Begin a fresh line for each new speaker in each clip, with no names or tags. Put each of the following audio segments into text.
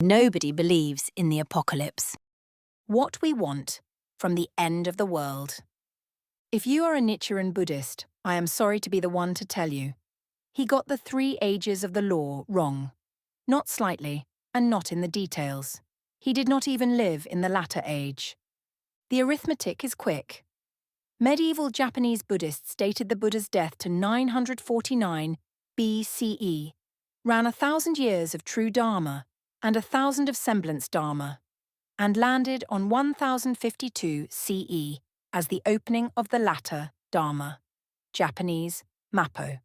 Nobody believes in the apocalypse. What we want from the end of the world. If you are a Nichiren Buddhist, I am sorry to be the one to tell you. He got the 3 ages of the law wrong. Not slightly, and not in the details. He did not even live in the latter age. The arithmetic is quick. Medieval Japanese Buddhists dated the Buddha's death to 949 BCE, ran 1,000 years of true Dharma and 1,000 of semblance Dharma, and landed on 1052 CE as the opening of the latter Dharma, Japanese Mappo.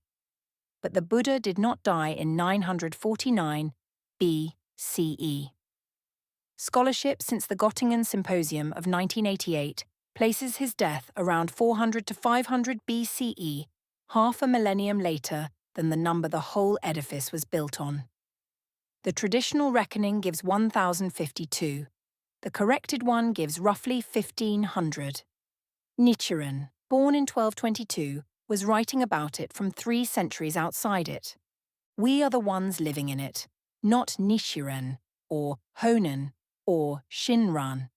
But the Buddha did not die in 949 BCE. Scholarship since the Gottingen symposium of 1988 places his death around 400 to 500 BCE, half a millennium later than the number the whole edifice was built on. The traditional reckoning gives 1052. The corrected one gives roughly 1500. Nichiren, born in 1222, was writing about it from 3 centuries outside it. We are the ones living in it, not Nichiren, or Honen, or Shinran.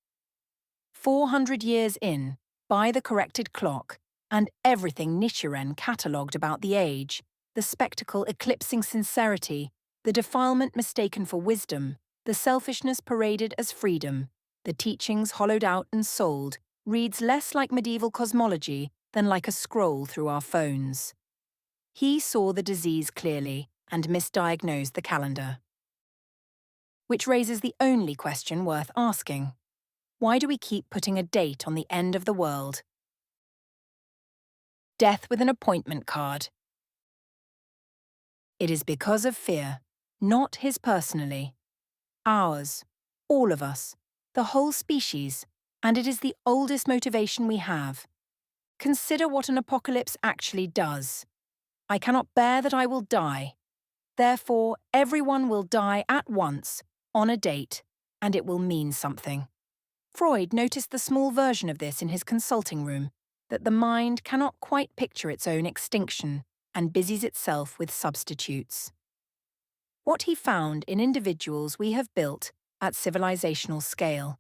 400 years in, by the corrected clock, and everything Nichiren catalogued about the age, the spectacle eclipsing sincerity, the defilement mistaken for wisdom, the selfishness paraded as freedom, the teachings hollowed out and sold, reads less like medieval cosmology than like a scroll through our phones. He saw the disease clearly and misdiagnosed the calendar. Which raises the only question worth asking. Why do we keep putting a date on the end of the world? Death with an appointment card. It is because of fear, not his personally. Ours, all of us, the whole species, and it is the oldest motivation we have. Consider what an apocalypse actually does. I cannot bear that I will die. Therefore, everyone will die at once, on a date, and it will mean something. Freud noticed the small version of this in his consulting room, that the mind cannot quite picture its own extinction and busies itself with substitutes. What he found in individuals we have built at civilizational scale.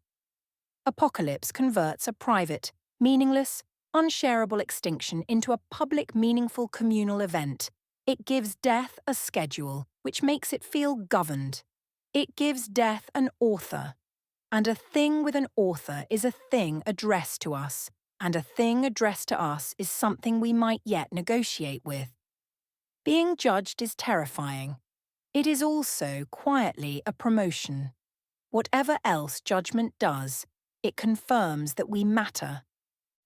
Apocalypse converts a private, meaningless, unshareable extinction into a public, meaningful communal event. It gives death a schedule, which makes it feel governed. It gives death an author. And a thing with an author is a thing addressed to us, and a thing addressed to us is something we might yet negotiate with. Being judged is terrifying. It is also, quietly, a promotion. Whatever else judgment does, it confirms that we matter.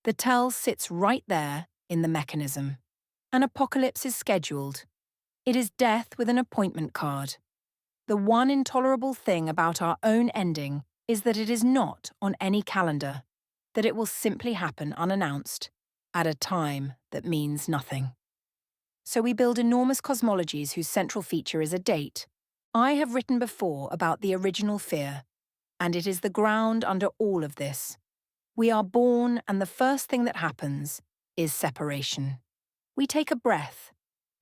The tell sits right there in the mechanism. An apocalypse is scheduled. It is death with an appointment card. The one intolerable thing about our own ending is that it is not on any calendar, that it will simply happen unannounced, at a time that means nothing. So we build enormous cosmologies whose central feature is a date. I have written before about the original fear, and it is the ground under all of this. We are born, and the first thing that happens is separation. We take a breath,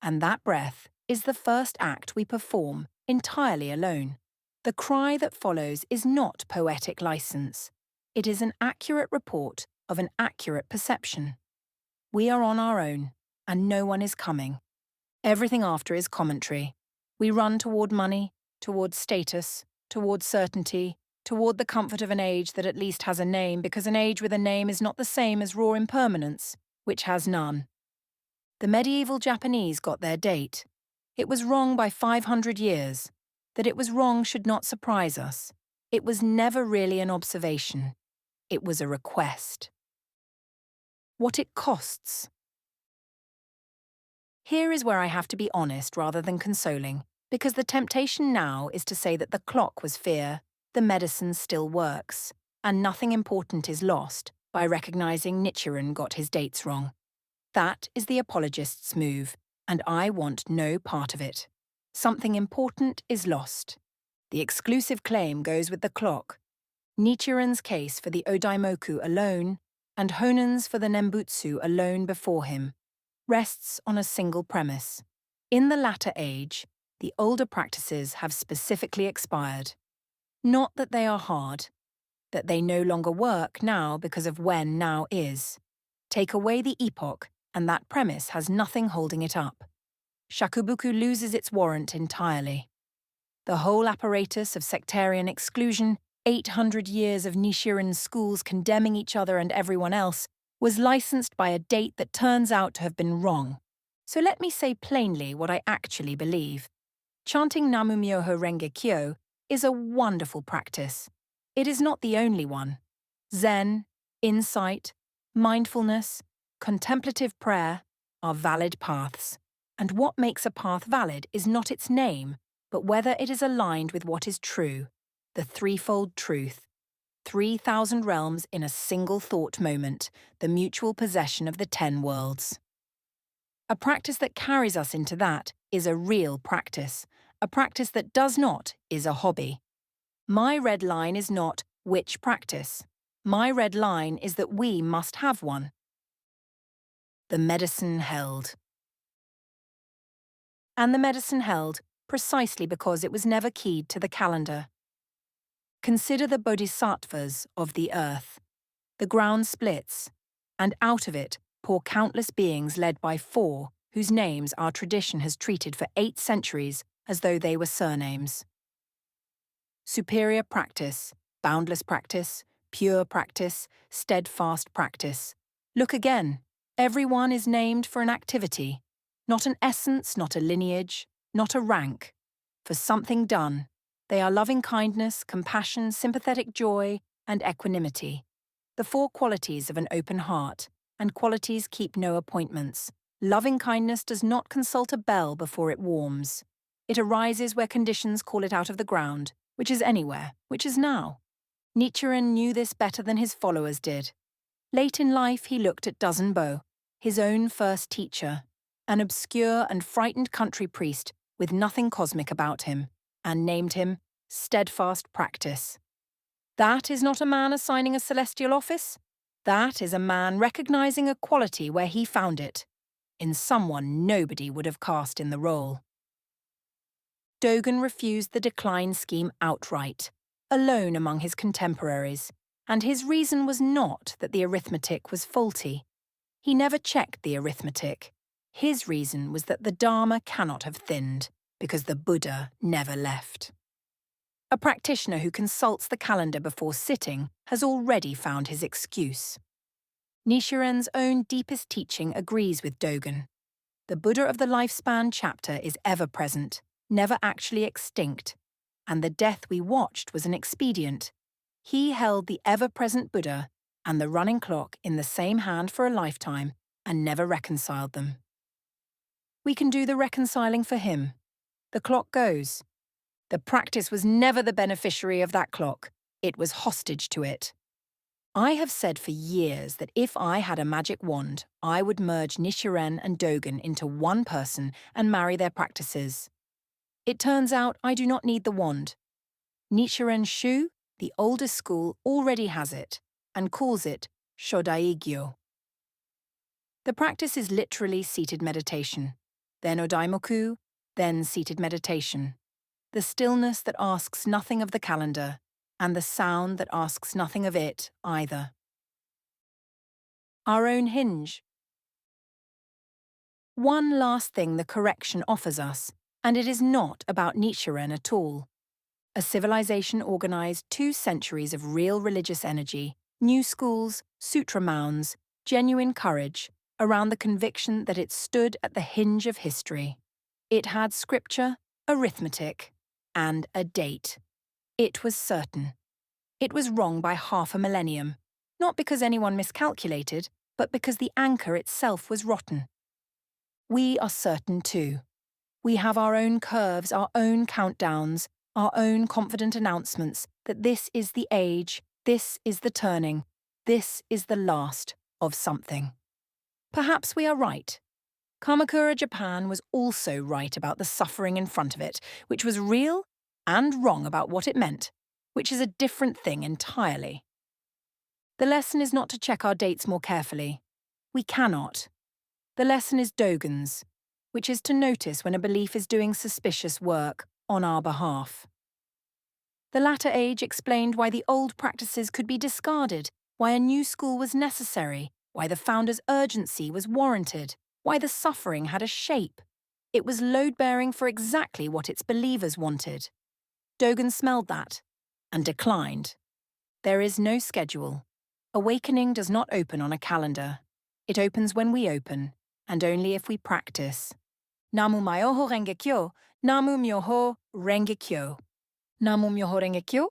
and that breath is the first act we perform entirely alone. The cry that follows is not poetic license. It is an accurate report of an accurate perception. We are on our own, and no one is coming. Everything after is commentary. We run toward money, toward status, toward certainty, toward the comfort of an age that at least has a name, because an age with a name is not the same as raw impermanence, which has none. The medieval Japanese got their date. It was wrong by 500 years. That it was wrong should not surprise us. It was never really an observation. It was a request. What it costs. Here is where I have to be honest rather than consoling, because the temptation now is to say that the clock was fear, the medicine still works, and nothing important is lost by recognizing Nichiren got his dates wrong. That is the apologist's move, and I want no part of it. Something important is lost. The exclusive claim goes with the clock. Nichiren's case for the Odaimoku alone, and Honen's for the Nembutsu alone before him, rests on a single premise. In the latter age, the older practices have specifically expired. Not that they are hard, that they no longer work now because of when now is. Take away the epoch, and that premise has nothing holding it up. Shakubuku loses its warrant entirely. The whole apparatus of sectarian exclusion, 800 years of Nichiren schools condemning each other and everyone else, was licensed by a date that turns out to have been wrong. So let me say plainly what I actually believe. Chanting Namu-myoho Renge Kyo is a wonderful practice. It is not the only one. Zen, insight, mindfulness, contemplative prayer are valid paths. And what makes a path valid is not its name, but whether it is aligned with what is true, the threefold truth, 3,000 realms in a single thought moment, the mutual possession of the 10 worlds. A practice that carries us into that is a real practice. A practice that does not is a hobby. My red line is not which practice. My red line is that we must have one. The medicine held. And the medicine held precisely because it was never keyed to the calendar. Consider the bodhisattvas of the earth. The ground splits, and out of it pour countless beings led by 4 whose names our tradition has treated for 8 centuries as though they were surnames. Superior practice, boundless practice, pure practice, steadfast practice. Look again. Everyone is named for an activity, not an essence, not a lineage, not a rank. For something done. They are loving kindness, compassion, sympathetic joy, and equanimity. The 4 qualities of an open heart, and qualities keep no appointments. Loving kindness does not consult a bell before it warms. It arises where conditions call it out of the ground, which is anywhere, which is now. Nichiren knew this better than his followers did. Late in life he looked at Dozenbo, his own first teacher, an obscure and frightened country priest with nothing cosmic about him, and named him Steadfast Practice. That is not a man assigning a celestial office. That is a man recognizing a quality where he found it, in someone nobody would have cast in the role. Dogen refused the decline scheme outright, alone among his contemporaries, and his reason was not that the arithmetic was faulty. He never checked the arithmetic. His reason was that the Dharma cannot have thinned, because the Buddha never left. A practitioner who consults the calendar before sitting has already found his excuse. Nichiren's own deepest teaching agrees with Dogen. The Buddha of the lifespan chapter is ever present, never actually extinct, and the death we watched was an expedient. He held the ever-present Buddha and the running clock in the same hand for a lifetime and never reconciled them. We can do the reconciling for him. The clock goes. The practice was never the beneficiary of that clock. It was hostage to it. I have said for years that if I had a magic wand, I would merge Nichiren and Dogen into one person and marry their practices. It turns out I do not need the wand. Nichiren Shu, the oldest school, already has it, and calls it Shodai-gyo. The practice is literally seated meditation, then Odaimoku, then seated meditation. The stillness that asks nothing of the calendar, and the sound that asks nothing of it either. Our own hinge. One last thing the correction offers us, and it is not about Nichiren at all. A civilization organized 2 centuries of real religious energy, new schools, sutra mounds, genuine courage, around the conviction that it stood at the hinge of history. It had scripture, arithmetic, and a date. It was certain. It was wrong by half a millennium, not because anyone miscalculated, but because the anchor itself was rotten. We are certain too. We have our own curves, our own countdowns, our own confident announcements that this is the age, this is the turning, this is the last of something. Perhaps we are right. Kamakura Japan was also right about the suffering in front of it, which was real, and wrong about what it meant, which is a different thing entirely. The lesson is not to check our dates more carefully. We cannot. The lesson is Dogen's, which is to notice when a belief is doing suspicious work on our behalf. The latter age explained why the old practices could be discarded, why a new school was necessary, why the founder's urgency was warranted, why the suffering had a shape. It was load-bearing for exactly what its believers wanted. Dogen smelled that and declined. There is no schedule. Awakening does not open on a calendar. It opens when we open, and only if we practice. Namu Myoho Renge Kyo, Namu Myoho Renge Kyo. Namu Myoho Renge Kyo,